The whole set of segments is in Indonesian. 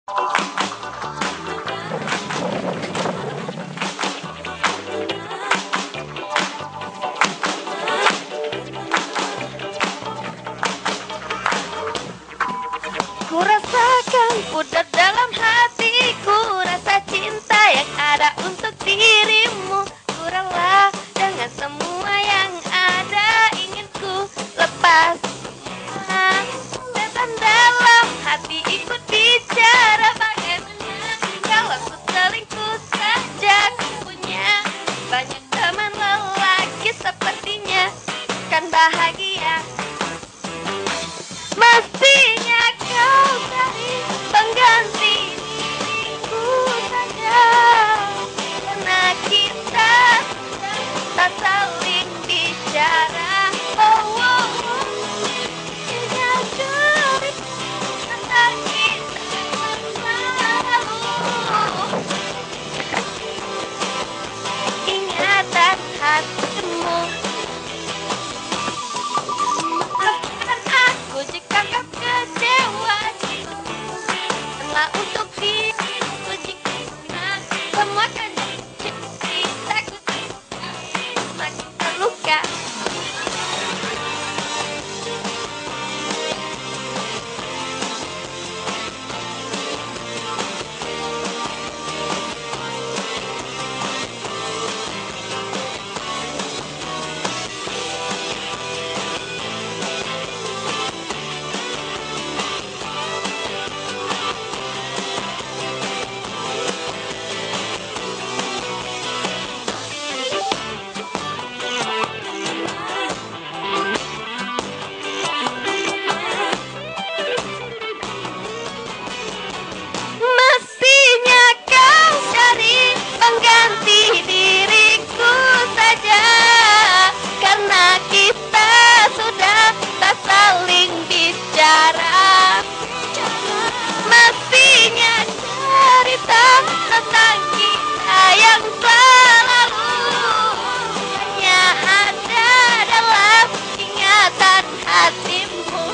Ku rasakan pudar dalam hatiku, rasa cinta yang ada untuk dirimu. Ku rela dengan semua yang ada, ingin ku lepas. Setan dalam hati ikut bicara, bagaimana kalau ku selingkuh saja. Ku punya banyak teman lelaki, sepertinya kan bahagia. Mestinya kau cari pengganti diriku saja, karena kita sudah tak saling bicara. Oh, oh, oh. Punya cerita tentang kita lalu, ingatan hatimu. Aku jika kau kecewa, janganlah untuk diriku. Jika semua kan ceritaku makin terluka. Mestinya kau cari pengganti diriku saja, karena kita sudah tak saling bicara. Mestinya cerita tentang kita yang selalu hanya ada dalam ingatan hatimu.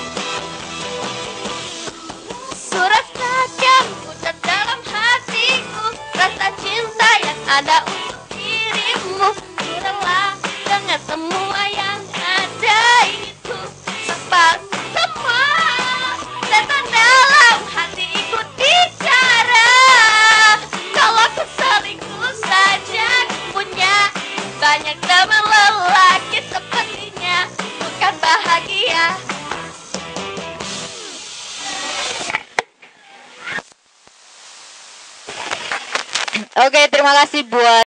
Surat saja pudar dalam hatiku, rasa cinta yang ada untuk dirimu. Ku rela dengan semua yang ada, ingin ku lepas semua. Setan dalam hati ikut bicara, kalau ku selingkuh saja. Ku punya banyak teman lelaki, sepertinya bukan bahagia. Oke, terima kasih buat